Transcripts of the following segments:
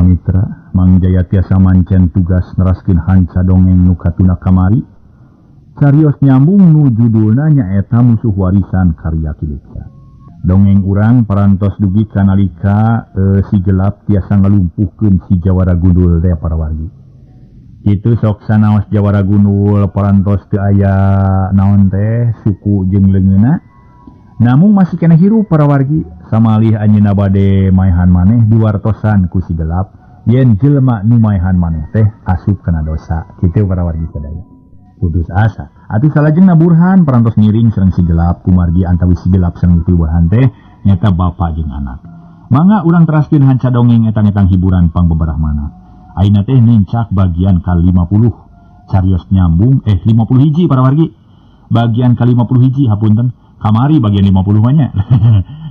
para mitra, Mangjaya tiasa mancen tugas neraskeun hanca dongeng nu katuna kamari. Carios nyambung nu judulna nyaeta Musuh Warisan karya Kileksa. Dongeng urang parantos dugi kanalika si gelap tiasa ngalumpuhkeun si Jawara Gundul teh para wargi. Kitu sok sanaos Jawara Gundul parantos teu aya naon teh suku jeung leungeunna. Namun masih kena hirup para wargi, samalih anjeunna bade maehan maneh diwartosan ku si gelap, yen jelema nu maehan maneh teh asup kana dosa. Kitu para wargi sadaya. Putus asa. Atuh salajengna Burhan parantos ngiring sareng si gelap kumargi antawis si gelap sareng itu Burhan teh nyata bapa jeung anak. Mangga urang teraskeun hanca dongeng etang-etang hiburan pangbeberahmana. Ayeuna teh nincak bagian ka-50. Carios nyambung 50 hiji para wargi. Bagian ka-50 hiji hapunten. Kamari bagian 50 banyak.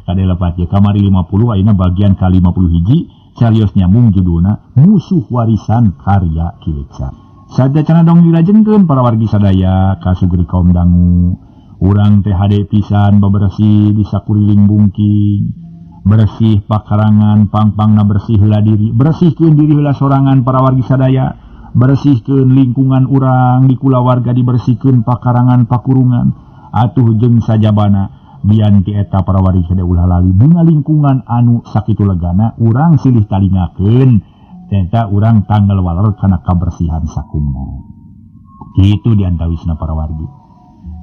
Kade lepat ya. Kamari 50 ayeuna bagian ka-50 hiji. Carios nyambung judulna Musuh Warisan karya Kileksa. Sadaya dong dilajengkeun para wargi sadaya kasugri kaum dangu. Urang teh hade pisan babersih di sakuriling bungking. Bersih pakarangan pangpangna bersih heula diri. Bersihkeun diri heula sorangan para wargi sadaya. Bersihkeun lingkungan urang di kulawarga dibersihkeun pakarangan pakurungan. Atuh jeung sajabana bian ti eta para wargi sadaya ulah lali bunga lingkungan anu sakitu legana urang silih talingakeun eta urang tanggal waler kana kabersihan sakumna. Kitu diantawisna para wargi.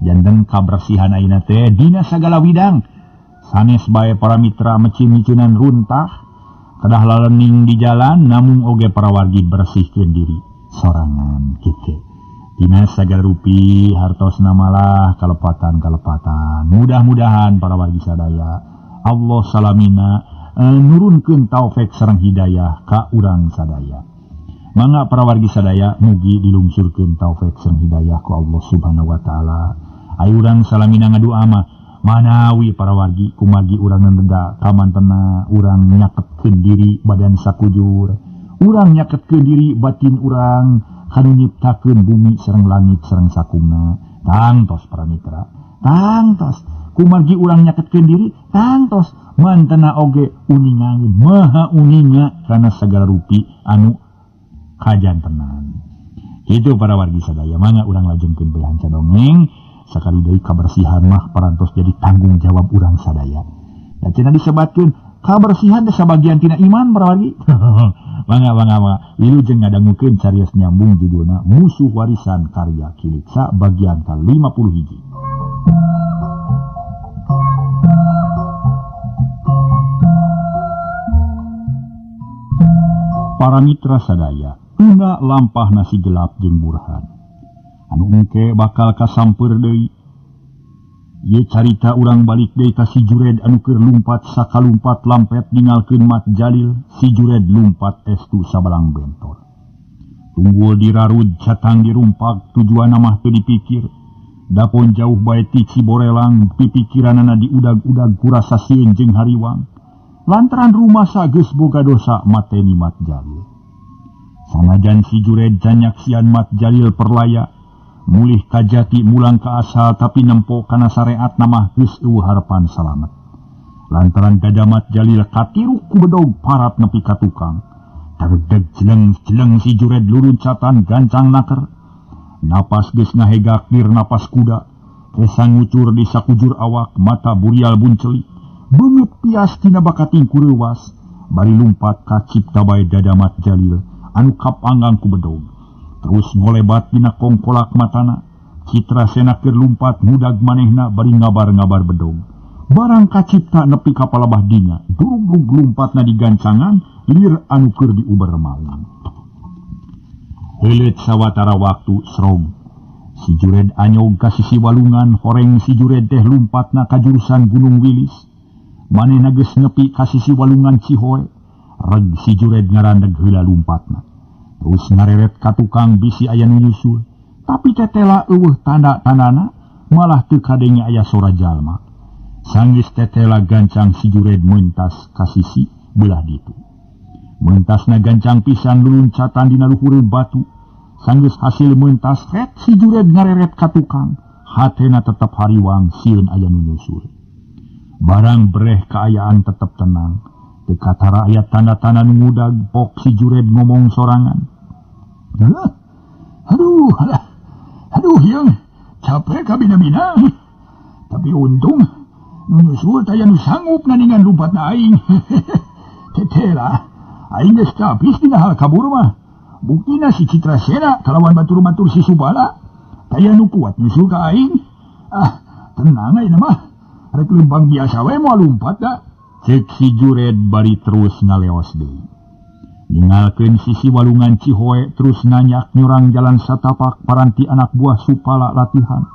Janten kabersihan ayeuna teh dina sagala widang. Sanes bae para mitra mecin-micinan runtah, kedah lalening di jalan namung oge para wargi bersihkeun diri sorangan kitu. Dina sagala rupi hartosna malah kalepatan-kalepatan. Mudah-mudahan para wargi sadaya Allah salamina nurunkeun taufik sareng hidayah ka urang sadaya. Mangga para wargi sadaya mugi dilungsurkeun taufik sareng hidayah ku Allah Subhanahu wa taala. Ayo urang salamina ngadoa mah manawi para wargi kumargi urang nenda kamantena urang nyaketkeun diri badan sakujur. Urang nyaketkeun diri batin urang kanu nyiptakeun bumi sareng langit sareng sakumna. Tangtos para mitra, tangtos kumargi urang nyaketkeun diri, tangtos mantena oge uningan maha uninga kana sagala rupi anu kajantenan. Itu para wargi sadaya mangga urang lajengkeun bae hanca dongeng sakali deui kabersihan mah parantos jadi tanggung jawab urang sadaya. Da cenah disebatkeun kabersihan teh sabagian tina iman para wargi. Mangga wilujeng ngadangukeun carios nyambung judulna Musuh Warisan karya Kileksa bagian ka-50 hiji. Para mitra sadaya, tuna lampah nasi gelap jeung Burhan. Anu engke bakal kasampeur deui. Ye carita urang balik deui ka si Jured anu keur lumpat sakalumpat lampet ningalkeun Mat Jalil, si Jured lumpat estu sabalang bentor. Tunggul dirarud catang dirumpak tujuanna mah teu dipikir. Dapon jauh bae ti Ciborelang pipikiranana diudag-udag ku rasa sieun jeung hariwang. Lantaran rumasa geus boga dosa mateni Mat Jalil. Sanajan si Jured janyaksian Mat Jalil perlaya, mulih kajati mulang ke asal tapi nempo kana syariat namah geus eueuh harapan salamet. Lantaran gada Mat Jalil katiru ku bedog parat nepi ka tukang. Tardeg jeleng-jeleng si Jured luluncatan gancang naker. Napas geus ngahegak dir napas kuda. Kesang ngucur di sakujur awak mata burial bunceli. Beungeut pias tina bakating kureuwas. Bari lumpat ka cipta bae dada Mat Jalil anu kapanggang ku bedog. Terus ngolebat dina kongkolak matana. Citra sena keur lumpat mudag manehna bari ngabar-ngabar bedog. Barang kacipta nepi ka palabah dinya, durug lumpatna di gancangan, lir anu keur diuber malang. Heuleut sawatara waktu srog. Si Jured anyog ka sisi walungan, horeng si Jured teh lumpatna ka jurusan Gunung Wilis. Manehna geus nepi ka sisi walungan Cihoe. Reg si Jured ngarandeg heula lumpatna. Terus ngareret ka tukang bisi aya nu nyusul. Tapi tetela eueuh tanda-tandana malah teu kadenge aya sora jalma. Sanggis tetela gancang si Jured meuntas ka sisi belah ditu. Meuntasna gancang pisan luluncatan dina luhureun batu. Sanggis hasil meuntas ret si Jured ngareret ka tukang. Hatena tetep hariwang sieun aya nu nyusul. Barang breh kaayaan tetep tenang. Tekatara ayat tanda-tanda mudag pok si Jured ngomong sorangan. Aduh yang capek kabina-bina. Tapi untung nyusul taya nu sanggup naningan lumpat na aing. Tetela aing geus kapis dina hal kabur mah. Buktina si Citrasena kalawan batur-batur si Subala taya nu kuat nyusul ka aing. Tenang aja mah. Rek lempang biasa we moal lumpat da. Cek si Jured bari terus ngaleos deui. Ninggalkeun sisi walungan Cihoe terus nanyak nyurang jalan satapak paranti anak buah Supala latihan.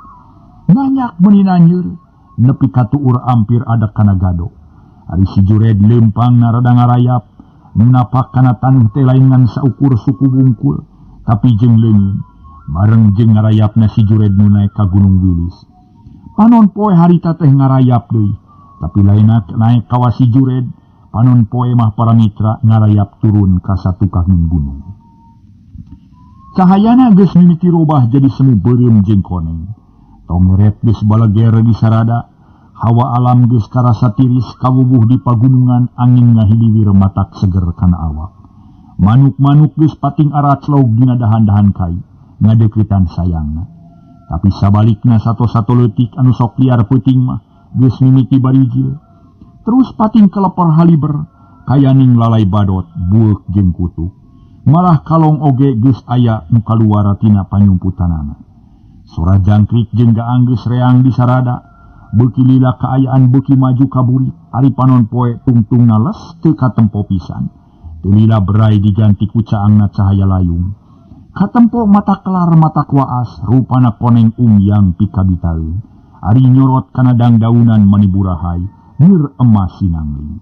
Nanyak meninanyeur nepi ka tuur ampir ada kana gado. Ari si Jured lempang na rada ngarayap nu napak kana tanuh teh lain ngan saukur suku bungkul tapi jeung leungeun bareng jeung ngarayapna si Jured nu naek ka Gunung Wilis. Panon poe harita teh ngarayap deui. Tapi lainna naik kawasi Jured, panon poe mah para mitra ngarayap turun ka satukahning gunung. Cahayana geus mimiti robah jadi semu beureum jeung koneng. Tongeret geus balager di sarada, hawa alam geus karasa tiris kawubuh di pagunungan angin ngahiliwir matak seger kana awak. Manuk-manuk geus pating arat lauk dina dahan-dahan kai, ngadeuketan sayangna. Tapi sabalikna sato-sato leutik anu sok liar peuting mah geus mimiti barijil. Terus pating kelepar haliber kayaning lalai badot bueuk jeung kutu. Malah kalong oge geus aya nu kaluar tina panyumputanana. Sora jangkrik jeung gaang geus reang di sarada. Beuki lila kaayaan beuki maju kaburit ari panon poe tungtung nales teu katempo pisan. Teu lila berai diganti ku caangna cahaya layung. Katempo mata kelar mata waas rupana koneng yang pikabitaeun. Ari nyorot kana dangdaunan maniburahay nyeur emas sinangling.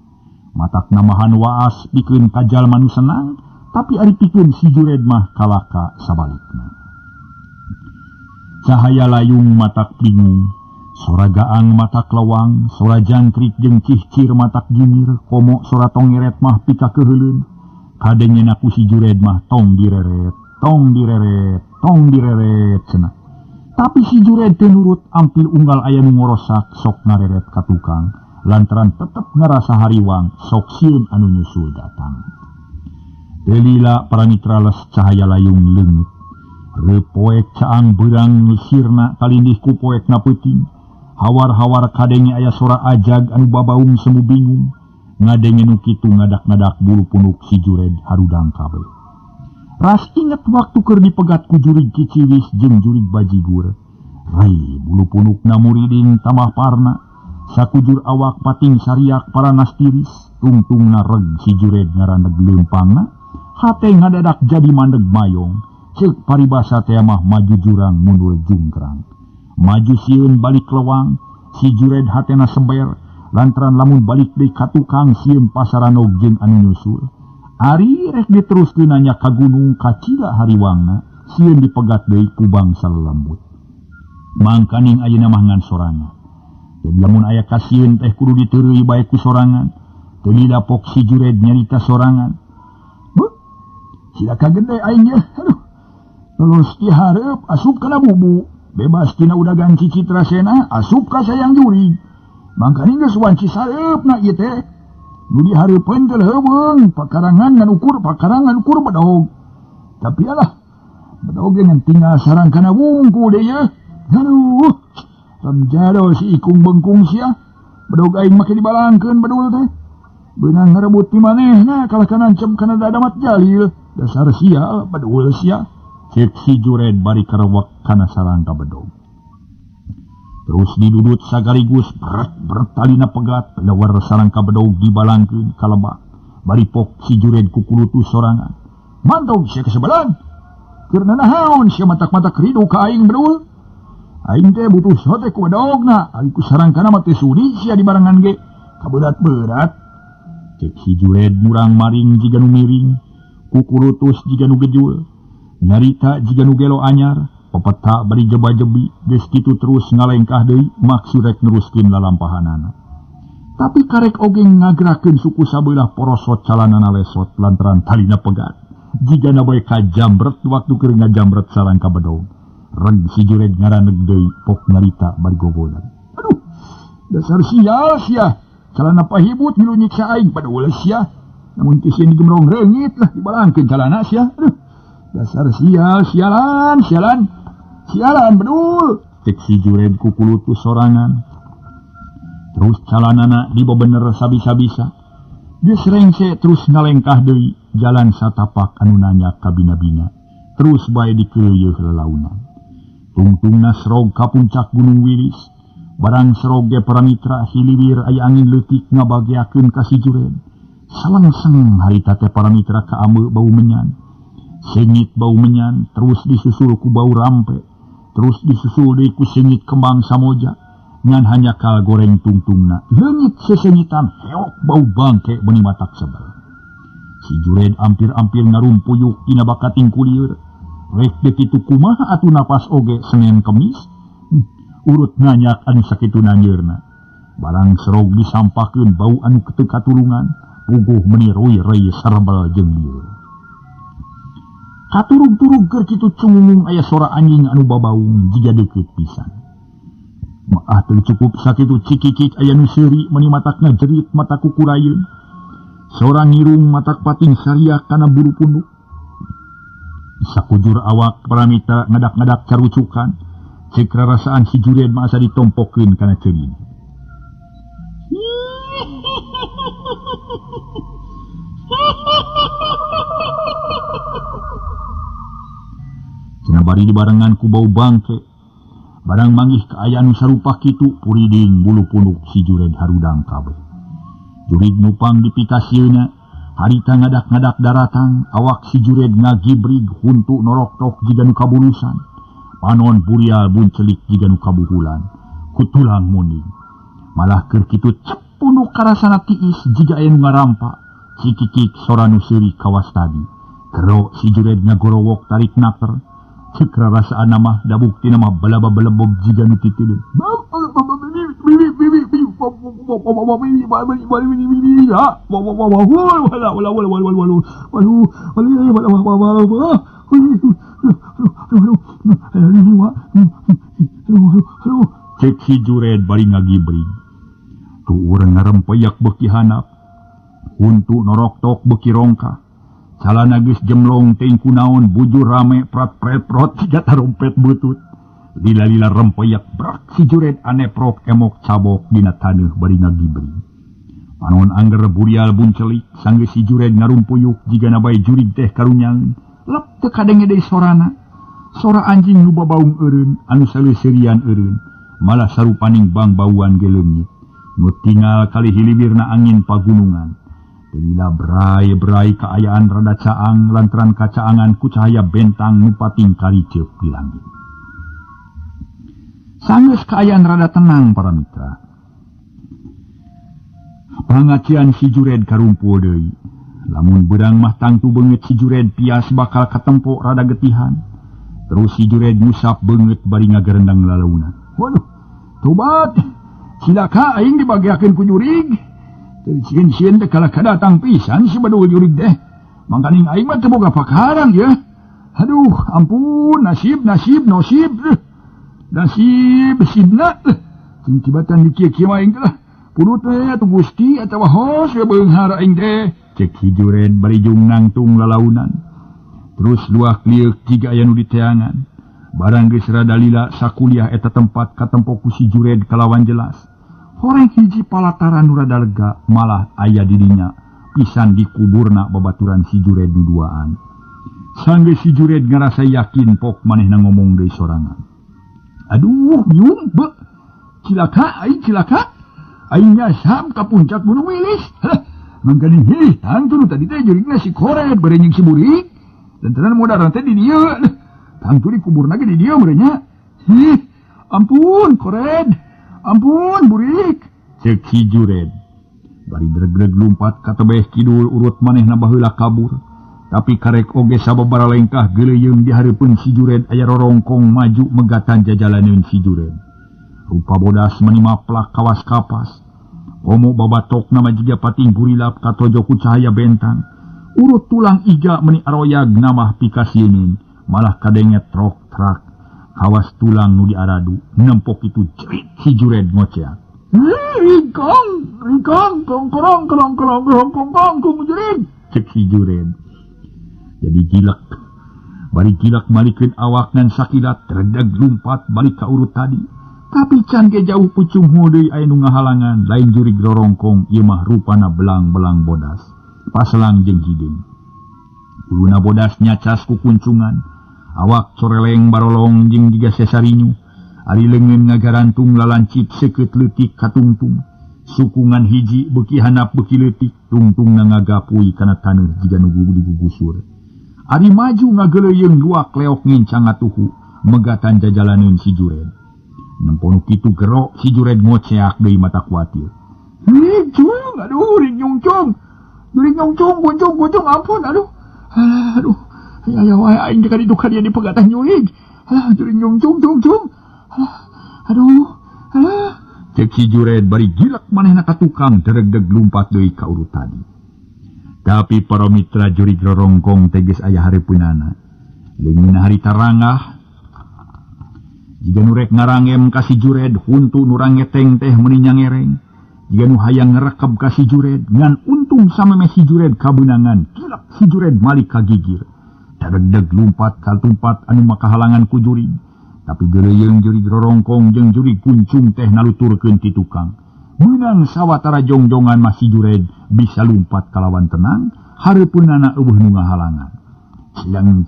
Matak namahan waas pikeun kajal manu senang, tapi ari pikeun si Jured mah kalaka sabalikna. Cahaya layung matak bingung, sora gaang matak lawang, sora jangkrik jeung cihcir matak gimir, komo sora tongeret mah pika keheuleun. Kadengeun aku si Jured mah tong direret, tong direret, tong direret cenah. Tapi si Jured teu nurut ampil unggal aya nu ngorosak sok ngareret ka tukang lantaran tetep ngarasa hariwang sok sieun anu nyusul datang. Teu lila para mitra les cahaya layung leungit. Repoek caang beurang sirna kalindih ku poekna peuting. Hawar-hawar kadenge aya sora ajag anu babaung semu bingung. Ngadenge nu kitu ngadak-ngadak bulu punuk si Jured harudang kabeh. Ras inget waktu keur dipegat ku jurig Ciciwis jeung jurig Bajigur. Rai bulu punuk na muriding tamah parna. Sakujur awak pating sariak paranas tiris. Tungtungna reg si Jured ngaraneg leumpangna. Hate ngadadak jadi mandeg mayong. Ceuk paribasa teh mah maju jurang mundur jungkrang. Maju sieun balik lewang. Si Jured hatena seber. Lantaran lamun balik deui ka tukang sieun pasaranog jeung anu nyusul. Ari rek diteruskeun nanya ka gunung kacida hariwangna sieun dipegat deui ku bangsa lelembut. Mangkaning ayeuna mah ngan sorangan. Jadi lamun aya ka sieun teh kudu diteureuy bae ku sorangan. Teu dapok si Jured nyarita sorangan. Beuh, sida kagede aing ye. Aduh. Lulus ti hareup asup kana bubu. Bebas tina udagan Citrasena asup ka sayang jurig. Mangkaning geus wanci sareupna ieu teh. Nu dihareupeun teh heuweung pakarangan ngan ukur bedog. Tapi alah, bedog ngan tinggal sarang kana wungku deui ye. Aduh, samjado si ikung bengkung sia. Bedog aing make dibalangkeun bedul teh. Beunang ngarebut ti manehna kalah kana ancem kana dadamat jalil. Dasar sia bedul sia. Cek si Jured bari karewek kana sarang ka bedog. Terus didudut sagaligus berat talina pegat lewar sarangka bedog dibalangkeun ka lebak. Bari pok si Jured kukulutu sorangan. Mantog sia kesebelan. Keur naon sia matak-matak ridu ka aing bedul. Aing teh butuh sote ku bedogna. Ari ku sarangkana mah teh sudi sia di barangan ge. Kaberat-berat. Cek si Jured murang maring jiga nu miring. Kukulutus jiga nu gejul. Nyarita jiga nu gelo anyar. Pepeta bari jeba-jebi, geus kitu terus ngalengkah deui maksud rek neruskeun lalampahanana. Tapi karek oge ngagerakeun suku sabeulah porosot calanana lesot lantaran talina pegat. Jigana bae ka jambret waktu keur ngajambret sarangka bedog. Reg si Jured ngaraneg deui pok nyarita bari gogolan. Aduh, dasar sial sia. calana pahibut ngilu nyiksa aing pada ulah sia. Namun kisah digemrong rengit lah dibalangkeun calana sia. Dasar sialan bedul. Cek si Jured ku kulutus sorangan. Terus calanana dibabener sabisa-bisa. Dia serengse terus ngalengkah deui jalan satapak anu nanya ka bina-bina. Terus bae dikeuyeuh lelaunan. Tungtungna serog ka puncak Gunung Wilis. Barang serog ge paramitra hiliwir aya angin leutik ngabageakeun ka si Jured. Salangseng harita teh paramitra ka ameu bau menyan. Sengit bau menyan terus disusul ku bau rampe. Terus disusul deui ku sengit kembang samoja. Ngan hanya kal goreng tungtungna leungit sesengitan heok bau bangke beuni matak sebel. Si Jured ampir-ampir ngarumpuyuk dina bakating kulieur. Rek deuk kitu kumaha atuh napas oge Senin Kemis? Urut nanyak anu sakitu nanyeurna. Barang serog disampakeun bau anu teu katulungan, puguh meuni roi-roi sarbel jeung lieur. Katurug-turug keur kitu cungung aya sora anjing anu babaung jiga deukeut pisan. Maah teu cukup sakitu cikikik aya nu seuri meuni matakna jerit mata kukurayeun. Sora ngirung matak pating sariak kana buru punduk. Sakujur awak paramita ngadak-ngadak carucukan. Cek rarasaan si Jured masa ditompokeun kana ceuring. Cenah bari dibarengan ku bau bangke. Barang manggih kaayaan nu sarupa kitu puriding bulu punduk si Jured harudang kabeh. Jurig nupang di pikasieuna, harita ngadak-ngadak daratang, awak si Jured ngagibrig huntu norok-tok jiga nu kabulusan. Panon burial buncelik jiga nu kabuhulan, kutulang muning. Malah keur kitu cep punduk karasana tiis jiga aya nu ngarampa, cikikik sora nu seuri kawas tadi. Kero si Jured ngagorowok tarik naker. Cek rarasaan nama da bukti nama balaba-balabog jiga nu titeudeun. Cek si Jured bari ngagibring. Tu urang ngarempeyak beuki hanap. Huntu norok-tok beuki rongka. Calana geus jemlong teuing kunaon bujur rame prat-pret-prot jiga tarompet butut. Lila-lila rempeyak brak si Jured aneprok emok cabok dina taneuh bari ngagibring. Panon angger burial buncelik sanggeus si Jured ngarumpuyuk jigana bae jurig teh karunyangeun. Lep teu kadenge deui sorana. Sora anjing nu babaung eureun anu saleuseurian eureun malah sarupaning bang bauan ge leungit. Nu tinggal kali hiliwirna angin pagunungan. Lila berai-berai kaayaan rada caang lantaran kacaangan ku cahaya bentang nu pating kariceup di langit. Sanggeus kaayaan rada tenang para mitra. Pangacian si Jured karumpul deui. Lamun beurang mah tangtu beungeut si Jured pias bakal katempo rada getihan. Terus si Jured ngusap beungeut bari ngagerendang lalauna. Waduh, tobat. Cilaka aing dibagiakeun ku jurig. Sieun-sieun teh kala kadatang pisan si badul jurig teh. Mangkaning aing mah teu boga pakaran ya. Aduh, ampun, nasib. Nasibna. Cing tibatan dikieu-kieu mah aing teh. Puluh teh atuh Gusti atawa hos we beunghar aing teh. Cek si Jured bari jung nangtung lalaunan. Terus luah klieuk jiga aya nu diteangan. Barang geus rada lila sakuliah eta tempat katempo ku si Jured kalawan jelas. Horeng hiji palataran nu rada lega malah aya di dinya pisan dikuburna babaturan si Jured duduaan. Sanggeus si Jured ngarasa yakin pok manehna ngomong deui sorangan. Aduh, nyung be. Cilaka. Aing nyasam ka puncak Gunung Wilis. Mangkaning heuh tangtu nu tadi teh jurigna si Kored berenying si Burik. Dan tenan modal teh di dieu. Tangtu dikuburna ge di dieu merenya. Ampun Kored. Ampun Burik. Cek si Jured. Bari dreg-dreg lumpat ka tebeh kidul urut manehna baheula kabur. Tapi karek oge sababara lengkah geuleyeung di hareupeun si Jured aya rorongkong maju megatan jajalaneun si Jured. Rupa bodas menima plak kawas kapas. Omo babatok nama jiga pating burilap katojo ku cahaya bentang. Urut tulang iga meni aroyag namah pikasieun malah kadenget trok-trak. Kawas tulang nu diaradu nempok itu jerit si Jured ngoceak. Ringkong, kong jurid. Cek si Jured. Jadi gilak. Bari gilak malikeun awak ngan sakilat terdag lumpat balik ka urut tadi. Tapi can ge jauh pucung deui aya nu ngahalangan lain jurig rorongkong ieu mah rupana belang-belang bodas. Paselang jeung hidung. Uluna bodas nyacas ku kuncungan. Awak coreleng barolong jeung jiga sesarinyu. Ari leungeun ngagarantung lalancip seukeut leutik katungtung. Sukungan hiji beuki handap beuki leutik tungtung ngagapuy kana taneuh jiga nu digugusur. Ari maju ngageleuyeung luak leok ngincang atuhu megatan jajalaneun si Jured. Nemponu kitu gerok si Jured ngoceak deui mata kuatir. Cung, aduh ring nyungcung. Ring nyungcung goncong ampun aduh. Ya wae aing teh kaditu ka dieu di pegatan nyurig. Ring nyungcung. Aduh. Cek si Jured bari gilak manehna ka tukang deregdeg lumpat deui ka urut tadi. Tapi para mitra jurig rorongkong teges aya hareupeunana. Leungeun harita rangah. Jiga nu rek ngarangem ka si Jured huntu nu rangeteng teh meuni nyangereng. Jiga nu hayang ngarekeb ka si Jured ngan untung sameme si Jured kabeunangan kilak si Jured malik kagigir. Deregdeg lumpat ka tempat anu makahalangan ku jurig. Tapi geleuyeung jurig rorongkong jeung jurig kuncung teh naluturkeun ti tukang. Menang sawatara jongjongan masih Jured bisa lumpat kalawan tenang, hareupeunana eueuh nu ngahalangan. Cilang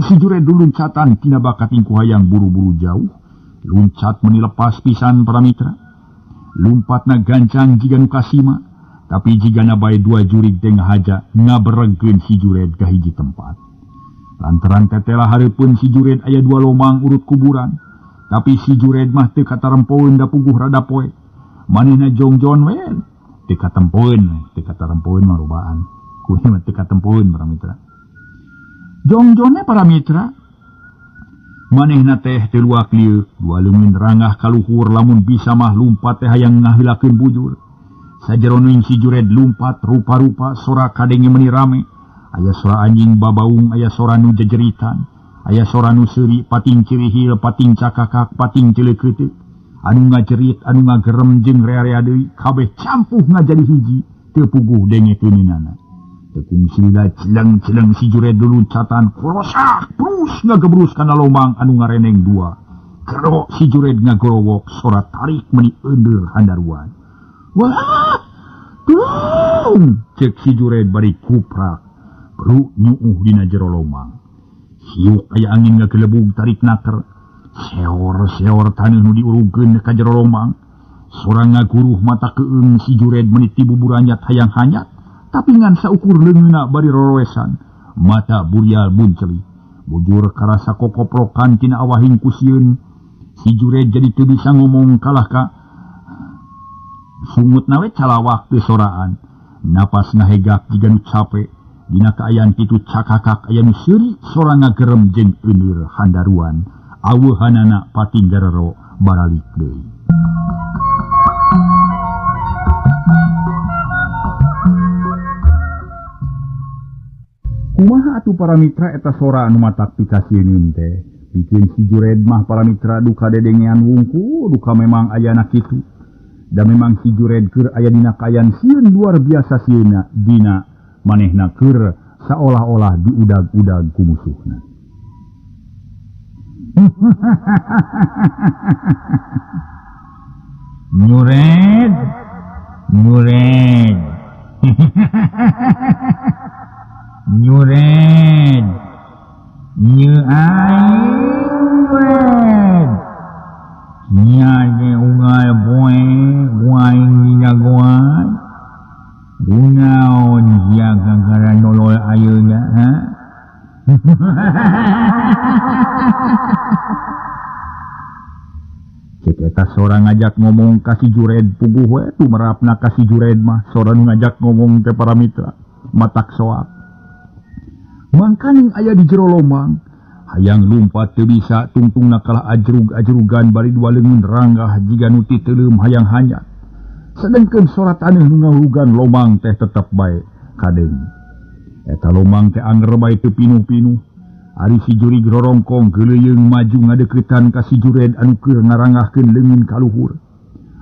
si Jured luncatan tina bakat ingku hayang buru-buru jauh, luncat meuni lepas pisan para mitra. Lumpatna gancang jiga nu kasima, tapi jigana bae dua jurig teh ngahaja ngaberegkeun si Jured ka hiji tempat. Lantaran tetela hareupeun si Jured aya dua lomang urut kuburan, tapi si Jured mah teu katarempoeun da puguh rada poe. Manehna jongjon we teu katarempoeun mah robaan. Kuwi mah teu katempoeun para mitra. Jongjonna para mitra. Manehna teh teu luak lieu, dua leungeun rangah kaluhur lamun bisa mah lumpat teh hayang ngaheulakeun bujur. Sajeroning si Jured lumpat rupa-rupa sora kadenge meuni rame. Aya sora anjing babaung, aya sora nu jejeritan, aya sora nu seuri, pating cirihil, pating cakakak, pating celeukeuteuh. Anu ngajerit, anu ngagerem jeung rea-rea deui kabeh campuh ngajadi hiji teu puguh dengekeunana. Tekung sila cilang si Jured luncatan krosak terus ngagebrus kana lomang anu ngareneng dua. Gerok si Jured ngagorowok sora tarik meuni eundeur handaruan. Wah! Tung! Cek si Jured bari kuprak. Perut nyuuh dina jero lomang. Siuk aya angin ngagelebug tarik naker. Seor taneuh nu diurugkeun ka jero lomang. Sorang ngaguruh mata keung si Jured meniti buburanyat hayang hanyat, tapi ngan saukur leungeuna bari roroesan. Mata burial bunceli. Bujur karasa kokoprokan tina awahing kusieun. Si Jured jadi teu bisa ngomong kalah ka sungutna we calawak teu soraan. Napas ngahegak jiga nu capek. Dina kaayaan kitu cakakak aya nu seuri sorang ngagerem jeung euneur handaruan. Aweuhanana pating garero baralik deui. Kumaha atuh para mitra eta sora anu matak pikasieun teh? Bikin si Jured mah para mitra duka dedengean wungku, duka memang ayana kitu. Da memang si Jured keur aya dina kaayaan sieun luar biasa sieuna dina manehna keur saolah-olah diudag-udag ku musuhna. Jured Nye aing Nyage ungal buaing dinagoan gunaon jaga gara nolol ayeuna ha. Cek eta sora ngajak ngomong ka si Jured puguh we tumerapna ka si Jured mah sora nu ngajak ngomong ke para mitra matak soak. Mangkaning aya di jero lomang hayang lumpat teu bisa tungtungna kalah ajrug-ajrugan bari dua leungeun ranggah jiga nu ti teuleum hayang hanyat. Sedengkeun sora taneuh nu ngahurugan lomang teh tetep bae kadeng. Eta lomang teh anger bae teu pinuh-pinuh. Ari si jurig rorongkong geuleuyeung maju ngadeuketan ka si Jured anu keur ngarangahkeun leungeun ka luhur.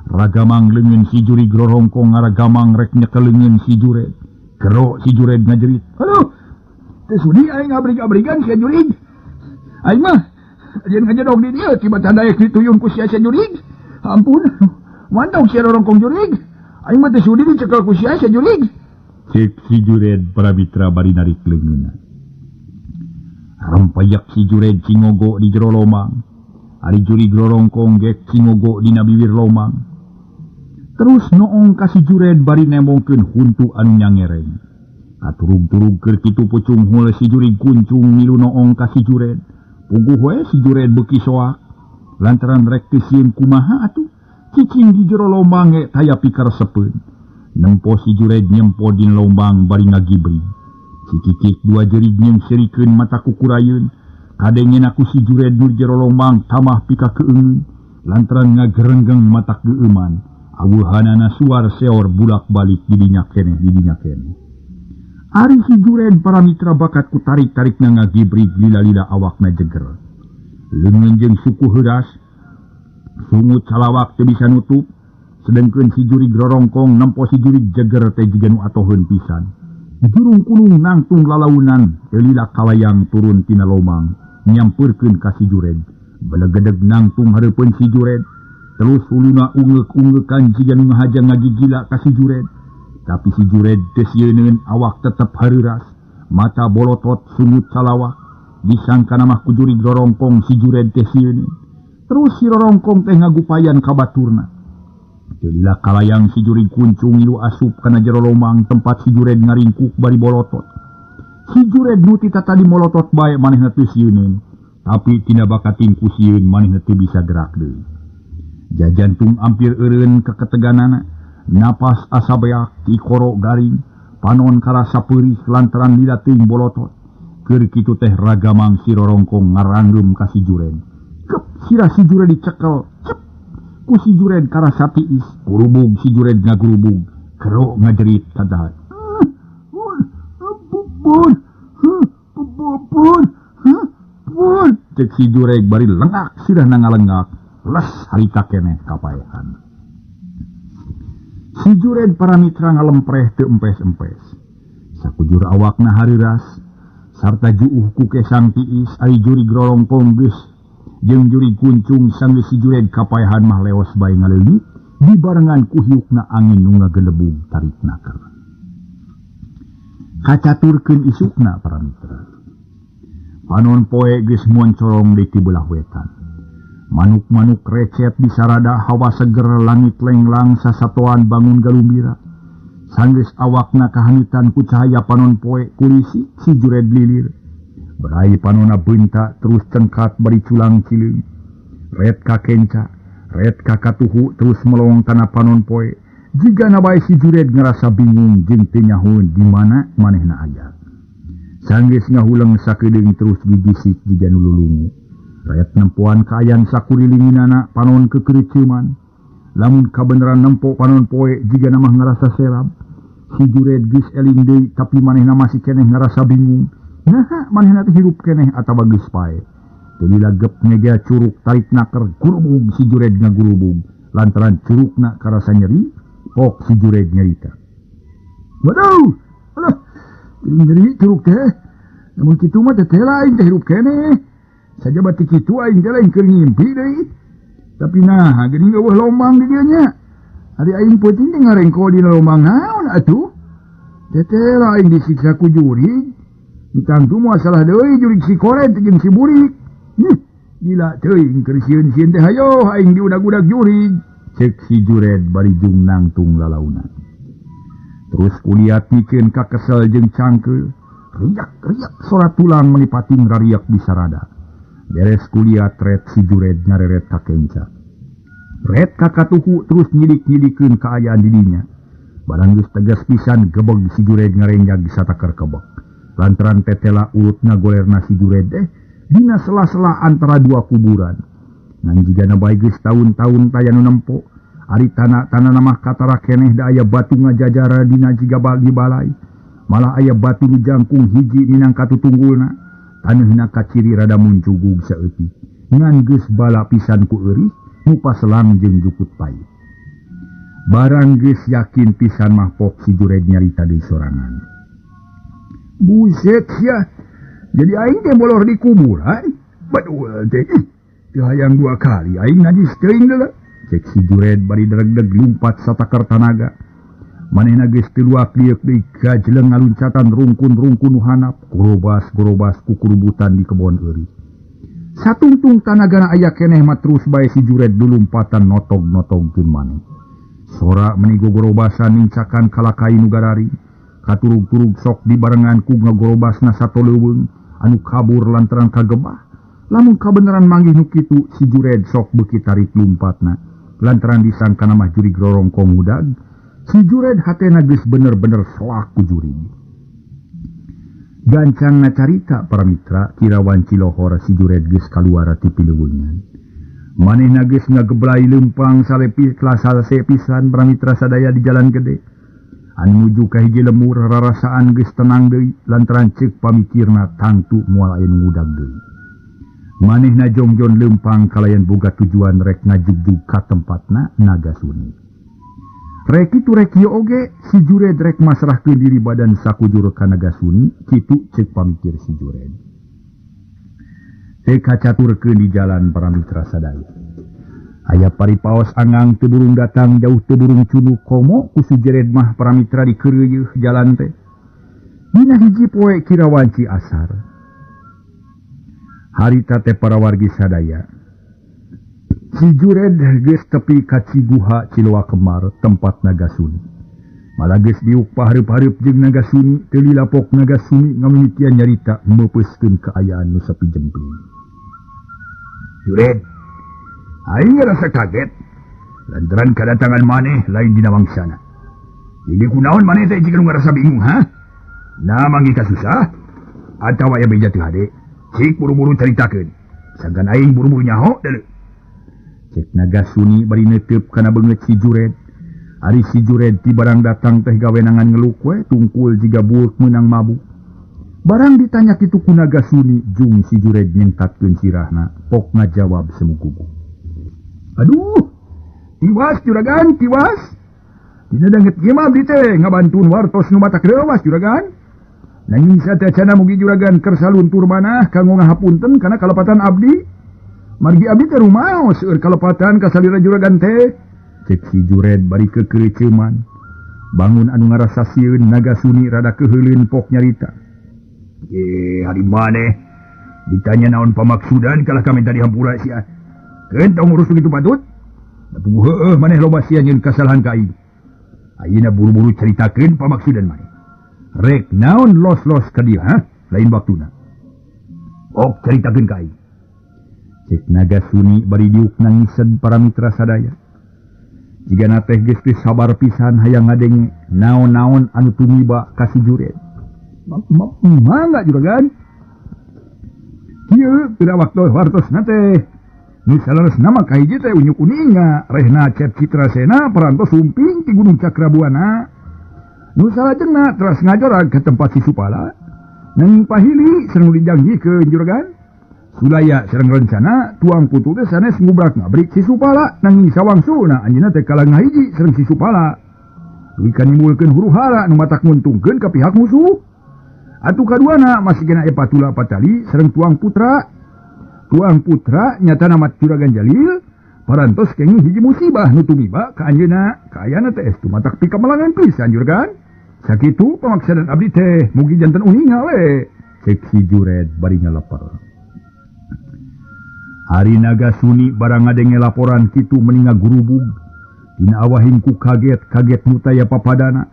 Ragamang leungeun si Jurig rorongkong ngaragamang rek nyekel leungeun si Jured. Gerok si Jured ngajerit. Aduh, teu sudi aing ngabrig-abrigan si Jurig. Aing mah ajeun ngajedog di dieu tiba tadaek dituyun ku si Jurig. Ampun, mantau si rorongkong Jurig. Aing mah teu sudi dicekel ku si Jurig. Cek si Jured Pramitra bari narik leungeunna. Rampayak si Jured cingogo di jero lomang. Ari Jurig rorongkong gek cingogo dina bibir lomang. Terus noong kasih Jured bari nemongkeun huntu anu nyangereng. Katurug-turug keur kitu pucung hule si Jurig kuncung milu noong kasih Jured. Puguh we si Jured beuki soak. Lantaran rek teu sieun kumaha atuh. Cicing di jero lomang ge taya pikaresepeun. Nempo si Jured nyempo din lomang bari ngagibri. Si Kikik dua jerig nyeng serikeun mata kukurayeun. Kadengen aku si Jured nur jero lomang tamah pika keungeun. Lantaran ngagerenggeng mata geueuman. Awuhanana suar seor bulak balik didinya keneh. Ari si Jured Pramitra bakat ku tarik-tarik ngagibrig lila-lila awakna jeger. Leungeun jeung suku heuras, sungut salawak teu bisa nutup, sedengkeun si Jurig rorongkong nempo si Jurig jeger teh jiga nu atoheun pisan. Jurung kulung nangtung lalaunan teu lila kalayang turun tina lomang nyampeurkeun ka si Jured. Belegedeg nangtung hareupeun si Jured. Terus uluna ungeuk-ungeukan jiga nu ngahajang ngagigila ka si Jured. Tapi si Jured teu sieun awak tetep hareuras, mata bolotot sungut salawak. Disangkana mah ku Jurig rorongkong si Jured teh sieun. Terus si rorongkong teh ngagupayan ka baturna. Teu lila kalayang si Jurig kuncung ilu asup kana jero lomang tempat si Jured ngaringkuk bari bolotot. Si Jured nu ti tadi molotot bae manehna teu sieun, tapi tina bakating ku sieun manehna teu bisa gerak deui. Jajantung ampir eureun keketeganana, napas asa beak ti koro garing, panon karasa peurih lantaran lila teuing bolotot. Keur kitu teh ragamang si rorongkong ngaranggem ka si Jured. Kep sirah si Jured dicekel, cep ku si Jured karasa tiis, kurubug si Jured ngagurubug, kero ngajerit kadahat. Pun, cek si Jured bari lengak sirah nangalengak. Les harita keneh kapaehan. Si Jured Pramitra ngalempreh teu empes-empes. Sakujur awakna hareuras sarta juuh ku kesang tiis ari Jurig rorongkong geus jeung Jurig kuncung sanggeus si Jured kapaehan mah leos bae ngaleuleuit dibarengan ku hiukna angin nu ngagelebug tarikna keur. Kacaturkeun isukna Pramitra. Panon poe geus moncorong di ti beulah wetan. Manuk-manuk recet di sarada hawa seger langit lenglang sasatoan bangun galumbira. Sanggeus awakna kahanitan ku cahaya panon poe kulisi si Jured lilir. Berai panona beunta terus cengkat bari culang cileung. Red ka kenca, red ka katuhu terus melong kana panon poe. Jigana bae si Jured ngerasa bingung jeung teu nyahoeun di mana manehna aya. Sanggeus ngahuleng sakedeung terus digisik jiga nu lulungu. Rakyat nempuan kaayaan sakurilinginana panon kekericeuman. Lamun kabeneran nempo panon poe jiga namah ngerasa serab. Si Jured geus eling deui tapi manehna masih keneh ngerasa bingung. Naha manehna teh hirup keneh atawa geus pae. Teu dilagep ngega curug tarik naker gurubug si Jured ngagurubug. Lantaran curugna karasa nyeri, pok si Jured nyerita. Waduh, alah, nyeri curug teh. Namun kitu mah teh lain teh hirup keneh. Saja bati kitu aing teh lain keur ngimpi deui. Tapi nah, geuning eueuh lomang di dieu nya. Ari aing peuting teh ngarengko dina lomang naon atuh? Teh lain disiksa ku Jurig. Ditangtu masalah deui Jurig si koret jeung si burik. Gila teuing keur sieun-sieun teh hayo aing diudag-udag Jurig. Cek si Jured bari jung nangtung lalaunan. Terus kulihat mikeun ka kesel jeung cangkeul. Riak-riak sora tulang menipating rariak di sarada. Beres kuliah red si Jured ngareret ka kenca. Red ka katuhu terus nyidik-nyidikeun kaayaan didinya. Barang geus tegas pisan gebeg si Jured ngarenjag sataker kebek. Lantaran tetela urut ngagolerna si Jured dina sela-sela antara dua kuburan. Ngan jigana bae geus taun-taun taya nu nempo, ari tanah namah katara keneh da aya batu ngajajara dina jiga di balai. Malah aya batu nu jangkung hiji minangka tutunggulna. Taneuhna kaciri rada muncugug saeutik. Ngan geus bala pisan ku eurih, nu paselang jeung jukut payut. Barang geus yakin pisan mah pok si Jured nyarita deui sorangan. Buset ya. Jadi aing teh bolor di kuburan. Baduel teh. Teu hayang 2 kali aing najis teuing deuleu. Cek si Jured bari dereg-deg lumpat satakar tanaga. Manehna geus teu luak liek deui gajleng ngaluncatan rungkun-rungkun nu hanap, gorobas-gorobas ku kurubutan di kebon euris. Satungtung tanagana aya keneh mah terus bae si Jured dulumpatan notog-notogkeun maneh. Sora menigo gorobasan nincakan kalakai nu garari, katurug-turug sok dibarengan ku ngagorobasna sato leuweung anu kabur lantaran kagebah. Lamun kabeneran manggih nu kitu si Jured sok beuki tarik lumpatna, lantaran disangkana mah jurig rorongkong udag. Si Jured hatena geus bener-bener selak ku jurig. Gancangna carita para mitra kirawan cilohor si Jured geus kaluar ti pileuweungan. Manehna geus ngageblai leumpang salepis salese pisan para mitra sadaya di jalan gede. Anu nuju ka hiji lemur rarasaan geus tenang deui lantaran ceuk pamikirna tangtu moal aya nu ngudag deui. Manehna jongjon leumpang kalayan boga tujuan rek ngajugjug ka tempatna Nagasuni. Rek itu rek ieu oge si Jured rek masrahkeun diri badan sakujur ka Nagasuni, kitu ceuk pamikir si Jured. Teu kacaturkeun di jalan para mitra sadaya. Aya paripaos angang teu durung datang jauh teu durung cunuk komo ku si Jured mah para mitra dikeureuyeuf jalan teh. Dina hiji poe kirawan ci asar. Harita teh para wargi sadaya. Si Jured geus tepi ka Ciguha Ciloa Kemar tempat Nagasuni. Malah geus diuk pahareup-hareup jeung Nagasuni teu lilapok Nagasuni ngamimitian nyarita meupeuskeun kaayaan nu sepi jempling. Jured, aing ngerasa kaget lantaran kedatangan maneh lain dina wangsana. Jadi kunaon maneh teh jika nu ngerasa bingung, ha? Nah manggi kasusah atawa aya beja teu hade? Cik buru-buru caritakeun. Sangkan aing buru-buru nyaho deuleu. Cek Nagasuni bari neuteup kana beungeut si Jured. Ari si Jured ti barang datang teh gawenangan ngeluk we tungkul jiga buuk meunang mabuk. Barang ditanya kitu ku Nagasuni jung si Jured nyengkatkeun sirahna, pok ngajawab semugugu. Aduh, tiwas juragan, tiwas. Dina danget ieu mah abdi teh ngabantuan wartos nu matak leuwas juragan. Nanging sateuacan mugi juragan keur saluntur manah kanggo ngahapunten kana kalepatan abdi. Margi abdi teh rumaos seueur kalepatan ka salira juragan teh. Cek si Jured bari kekeureuceuman. Bangun anu ngarasa sieun Nagasuni rada keheuleun pok nyarita. Hari maneh ditanya naon pamaksudan kalah kami tadi hampura sia. Keun tong urus begitu patut? Da tunggu heueuh maneh loba sia nyeun kasalahan ka aing. Ayeuna buru-buru caritakeun pamaksudan maneh. Rek naon los-los ka dieu, ha? Lain waktuna. Ok caritakeun ka aing. Cek Nagasuni bari diuk nangiseun para mitra sadaya. Jigana teh geus teu sabar pisan hayang ngadenge naon-naon anu tumiba ka si Jured. Mangga juragan. Kieu teu waktu wartosna teh. Nu salaresna mah ka hiji teh unyu kuninga, rehna Cet Citrasena parantos sumping ti Gunung Cakrabuana. Nu salajengna teras ngajorag ke tempat si Supala. Nanging pahili sareng dijanggikeun juragan. Sulaya sareng rencana tuang putu teh sanes ngubrak ngabrik si Supala nanging sawangsuna anjeunna teh kalang ngahiji sareng si Supala. Duwi kanimulkeun huru-hara nu matak nguntungkeun ka pihak musuh. Atu kaduana masih kena patula patali sareng Tuang Putra. Tuang Putra nyata nama Juragan Jalil parantos kenging hiji musibah nu tumiba ka anjeunna. Kaayana teh estu matak pikamelangan pisan juragan. Sakitu pamaksadan abdi teh mugi janten uninga we. Cek si Jured bari ngaleper. Hari Nagasuni barang ngadenge laporan kitu meninga gurubug. Dina awahing ku kaget nu taya papadana.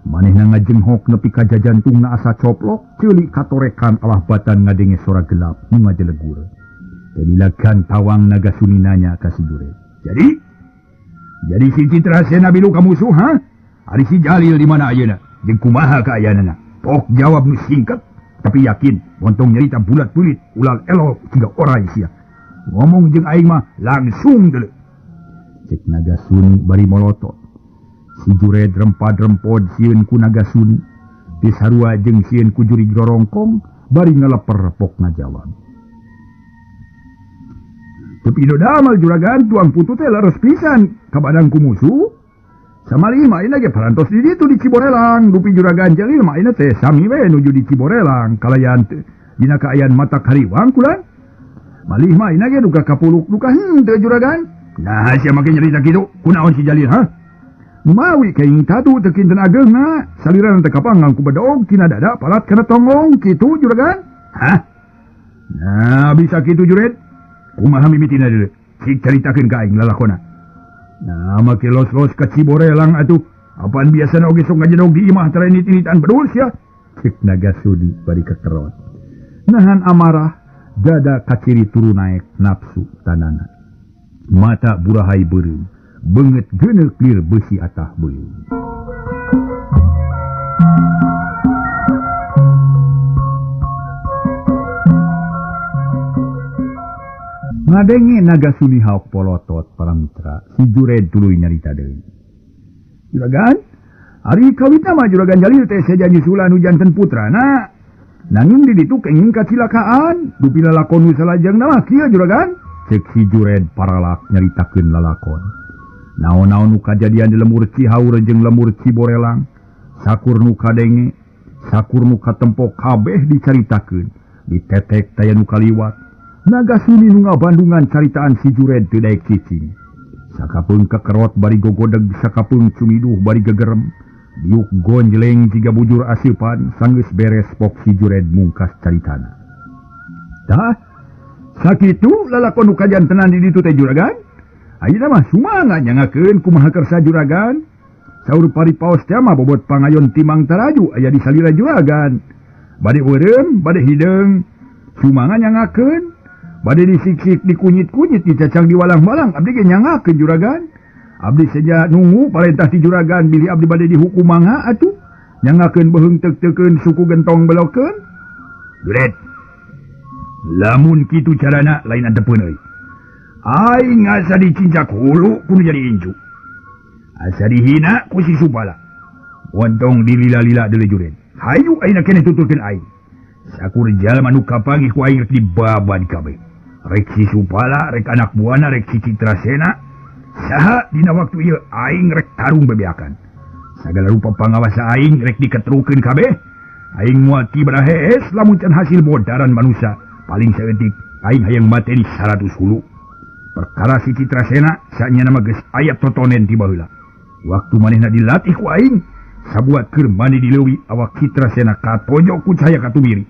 Manehna ngajenghok nepi ka jajantungna asa coplok ceuli katorekan alah batan ngadenge sora gelap nu ngajelegur. Dalilagan tawang Nagasuni nanya ka si Jured. Jadi si Citrasena bilu ka musuh, ha? Ari si Jalil di mana ayeuna? Jeung kumaha kaayaanana? Pok jawab nu singkat tapi yakin montong nyarita bulat-bulit ulal elo tiga orai sia. Ngomong jeung aing mah langsung deuleu. Cek Nagasuni bari molotot. Si Jured rempad-rempod sieun ku Nagasuni. Ti sarua jeung sieun ku jurig rorongkong bari ngaleper pok ngajawab. Tapi do damal juragan Tuang Putu teh leres pisan ka badang ku musuh. Samalima ina ge parantos di ditu di Ciborelang, dupi juragan Jalil mah ina teh sami we nuju di Ciborelang kalayan dina kaayaan mata kariwang kulan. Malih mah ina ge duka kapuluk duka henteu juragan. Nah sia make nyarita kitu kunaon si Jalil ha? Mawi kaing tatu teu kinten ageungna saliran teh kapangang ku bedog tina dada palat kana tonggong kitu juragan. Hah? Nah bisa kitu juret. Kumaha mimitina deuleu. Cik caritakeun ka aing lalakona. Nah, make los-los ka Ciborelang atuh. Apaan biasana oge sok ngajedog di imah tara init-initan bedul sia. Cik Nagasudi bari kekerot. Nahan amarah, dada kaciri turu naik nafsu tanana. Mata burahay beureum, beungeut geuneuh lir beusi atah beuleum. Ngadenge Nagasuni haok polotot para mitra, si Jured tuluy nyarita deui. Juragan, ari kawitna mah Juragan Jalil teh saja nyusulan hujanten putrana. Nanging di ditu kenging kacilakaan, dupi lalakon nu salajengna mah kieu Juragan. Cek si Jured paralak nyaritakeun lalakon. Naon-naon nu kajadian di lemur Cihaur jeung lemur Ciborelang, sakur nu kadenge, sakur nu katempo kabeh dicaritakeun, ditetek taya nu kaliwat. Nagasuni nu ngabandungan caritaan si Jured teu daek cicing. Sakapeung kekerot bari gogodeg, sakapeung cumiduh bari gegerem. Diuk gonjleng jiga bujur asipan, sanggeus beres pok si Jured mungkas caritana. Tah, sakitu lalakon nu kajantenan di ditu teh Juragan. Ayeuna mah sumanga nyangakeun kumaha kersa Juragan. Saur paripaos teh mah bobot pangayon timang taraju aya di salira Juragan. Bade eureum, bade hideung, sumanga nyangakeun. Bade disiksik, dikunyit-kunyit, dicacang di walang-walang, abdi ge nyangakeun Juragan. Abdi saja nunggu parentah ti Juragan bilih abdi bade dihukum mangga atuh. Nyangakeun beheung teuk-teukeun suku gentong belokeun. Jured. Lamun kitu carana lain antepeun euy. Aing asa dicincak hulu kudu jadi incu. Asa dihina ku si Subala. Wontong dilila-lila deuleu Jured. Hayu ayeuna keneh tutulkeun aing. Sakur jalma nu kapanggih ku aing rek dibaban kabeh. Rek si Supala, rek anak buana, rek si Citrasena. Saha dina waktu ieu aing rek tarung bebeakan. Sagala rupa pangawasa aing rek diketrukeun kabeh. Aing moal tibra hees lamun can hasil bodaran manusia. Paling saeutik aing hayang mate di 100 hulu. Perkara si Citrasena sanya nama geus aya totonen ti baheula. Waktu manehna dilatih ku aing, sabuat keur mani di leuwih awak Citrasena katojo ku cahaya katumiri.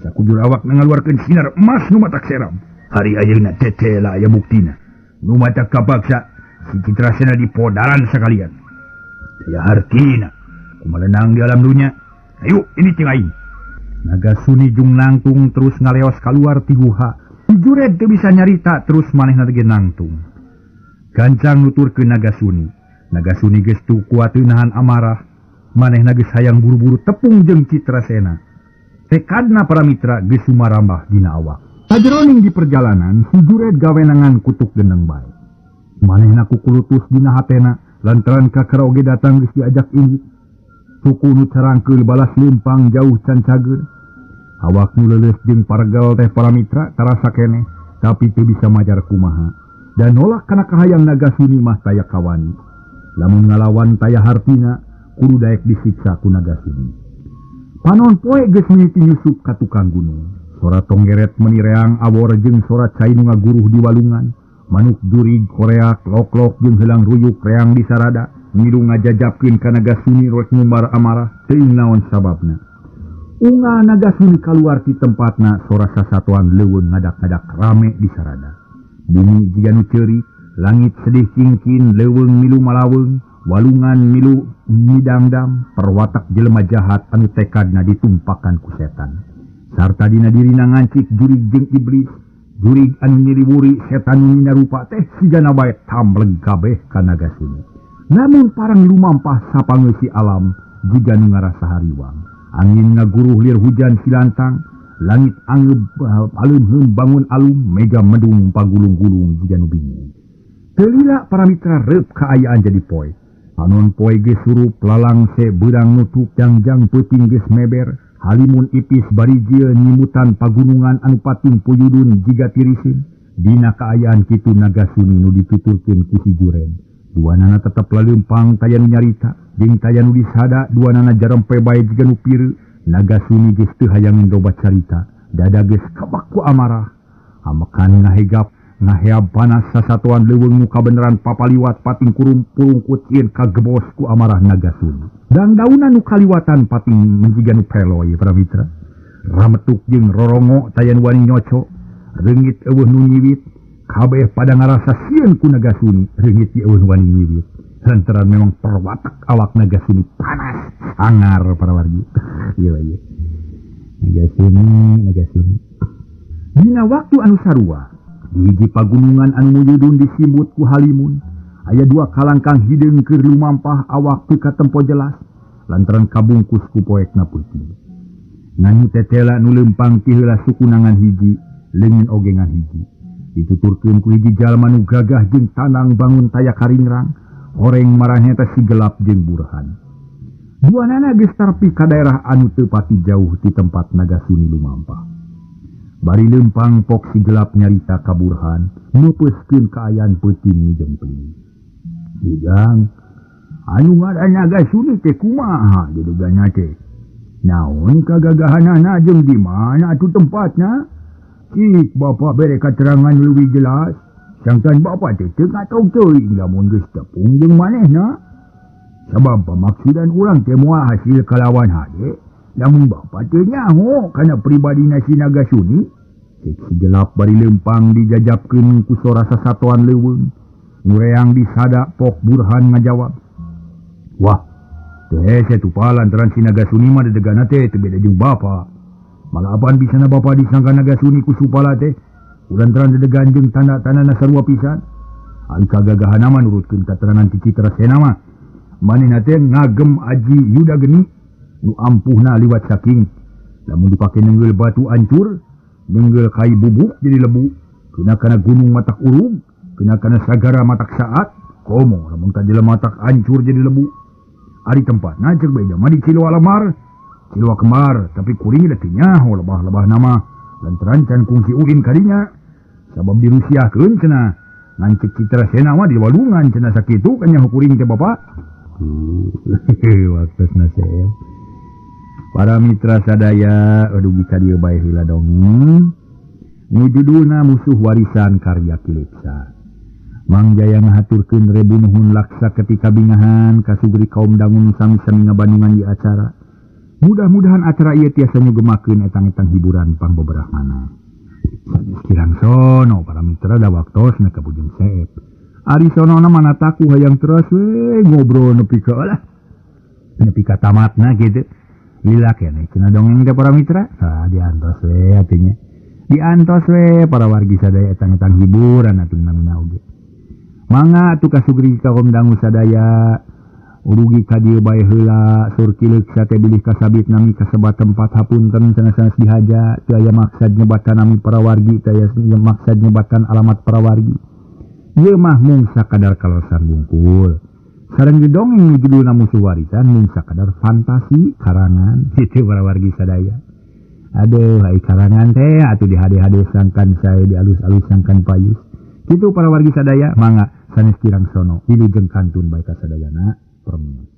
Sakujur awak nangaluarkeun sinar emas nu matak seram. Hari ayeuna tetela aya buktina. Nu matak kapaksa si Citrasena dipodaran sakalian. Daya hartina kumalenang di alam dunia. Ayo ini cing aing. Nagasuni jung nangtung terus ngaleos kaluar ti guha. Si Jured teu bisa nyarita terus manehna ge nangtung. Gancang nuturkeun Nagasuni. Nagasuni geus teu kuat nahan amarah. Manehna geus hayang buru-buru tepung jeung Citrasena. Tekadna para mitra geus sumarambah dina awak. Sajroning di perjalanan, si Jured gawenangan kutuk geneng bae. Manehna kukulutus dina hatena, lantaran kakara oge datang geus diajak inggit. Suku nu carangkeul balas lempang jauh can cager. Awak nu leuleus jeung pargal teh para mitra tarasa keneh, tapi teu bisa majar kumaha. Dan nolak kana kahayang Nagasuni mah taya kawani. Lamun ngalawan taya hartina, kudu daek disiksa ku Nagasuni. Panon poe geus mimiti nyusup ka tukang gunung. Sora tonggeret menireang awor jeung sora cai nu ngaguruh di walungan. Manuk jurig koreak lok-lok jeung heulang ruyuk reang di sarada. Ngilu ngajajapkeun ka Nagasuni rek ngumbar amarah teuing naon sababna. Unga Nagasuni kaluar ti tempatna sora sasatuan leuweung ngadak-ngadak rame di sarada. Bumi jiga nu ceurik, langit sedih cingkin, leuweung milu malaweung, walungan milu midangdam, perwatak jelema jahat anu tekadna ditumpakan ku setan. Sarta dina dirina ngancik jurig jeung iblis, jurig anu nyiriwuri setan nu minarupa teh sigana bae tambleg kabeh ka Nagasuni. Namun parang lumampah sapangeusi alam jiga nu ngarasa hariwang. Angin ngaguruh lir hujan silantang, langit angeub alum heum bangun alum, mega medung pagulung-gulung jiga nu bingung. Teu lila para mitra reup kaayaan jadi poe. Anon poe geus surup lalang se beurang nutup jangjang peuting geus meber. Halimun ipis bari jieu nyimutan pagunungan anu pating puyudun jiga tirisin. Dina kaayaan kitu Nagasuni nu dipitulkeun ku si Jured. Dua nana tetap lempang tayanu nyarita, jeung tayanu disada dua nana jarempe bae jiga nu pieu. Nagasuni geus teu hayang ndoba carita, dada geus kabak ku amarah. Amekan ngaheab panas sasatuan leuweung nu kabeneran papaliwat pating kurum-purung kucieun kagebos ku amarah Nagasuni. Dan dauna nu kaliwatan pating menjiga nu peloy para mitra. Rametuk jeung rorongo tayan wani nyoco, reungit eueuh nu nyiwit, kabeh pada ngarasa sieun ku Nagasuni, reungit di eueuh wani nyiwit. Lantaran memang perwatak awak Nagasuni panas, sangar para wargi. Iya. Nagasuni. Dina waktu anu sarua, di hiji pagunungan anu mujudun disimbut ku Halimun, aya dua kalangkang hideung keur lumampah awak teu katempo jelas, lantaran kabungkus ku poekna peuting. Nganu tetela nu lempang ti heula sukunangan hiji, leungin ogengan hiji. Dituturkeun ku hiji jalma nu gagah jeung tanang bangun taya karingrang, horeng marahnya teh si gelap jeung burhan. Dua nana geus tarpi ka daerah anu teu pati jauh ti tempat Nagasuni lumampah. Bari lempang pok si gelap nyarita ka burhan, neupeuskeun kaayaan peuting nu jempling. Ujang, anu ngaranna Nagasuni teh kumaha dedegana teh? Naon kagagahanana jeung di mana atuh tempatna? Cik Bapak bere katerangan leuwih jelas. Sangkan Bapak teh teu ngatong teuing lamun geus tepung jeung manehna. Sabab pamaksudan urang teh moal hasil kalawan hade, lamun Bapak teh nyaho kana pribadina si Nagasuni. Cek si gelap bari lempang dijajabkeun ku sora sasatoan leuweung. Nu reang disada pok burhan ngajawab. Wah, teu hese tu lantaran si Nagasuni mah dedegana teh teu beda jeung Bapak. Malah apaan bisana Bapak disangka Nagasuni ku supala teh? Ulantaran dedegan jeung tanda-tandana sarua pisan. Ari kagagahanna mah nurutkeun katerangan ti Citra Sena mah, manehna teh ngagem Aji Yuda Geni nu ampuhna liwat saking. Lamun dipake neungeul batu ancur, neungeul kai bubuk jadi lebu, keuna kana gunung matak urung, keuna kana sagara matak saat, komo lamun ka jelema matak ancur jadi lebu. Ari tempatna ceuk beda mah di Ciloa Lamar, Ciloa Kembar, tapi kuring da teu nyaho lebah-lebah nama lantaran can kungsi uin kadinya. Sabab dirusiakeun cenah ngan Cik Citra Sena mah di walungan cenah sakitu kan nyaho kuring teh Bapak. Waktosna sel. Para mitra sadaya, adugi ka dieu bae heula dongeng. Nu judulna Musuh Warisan Karya Kilipsa. Mang Jaya ngahaturkeun rebu nuhun laksa ketika bingahan kasugri kaum dangun sami-sami ngabandungan di acara. Mudah-mudahan acara ieu tiasa nyugemakeun etang-etang hiburan pangbeberahana. Kirang sono para mitra da waktosna ka Bujang Seep. Ari sonona manataku hayang terus we ngobrol nepi ka lah. Nepi ka tamatna kitu. Lila keneh cenah dongeng teh para mitra. Diantos we atunya. Diantos we para wargi sadaya etang-etang hiburan atuh namina oge. Mangga atuh kasugri kaum dangu sadaya urugi ka dieu bae heula sur kileuk teh bilih kasabit nami kasebat tempat hapunten sanes-sanes dihaja teu aya maksad nyebatan nami para wargi teu aya maksad nyebatan alamat para wargi. Ieu mah mung sakadar kalosan bungkul. Sareng dongeng nu judulna Musuh Warisan mung sakadar fantasi karangan kitu para wargi sadaya. Aduh ai karangan teh atuh dihade-hade sangkan sae dialus-alus sangkan payus. Kitu para wargi sadaya mangga sanes kirang sono wilujeng kantun bae ka sadayana. Permen.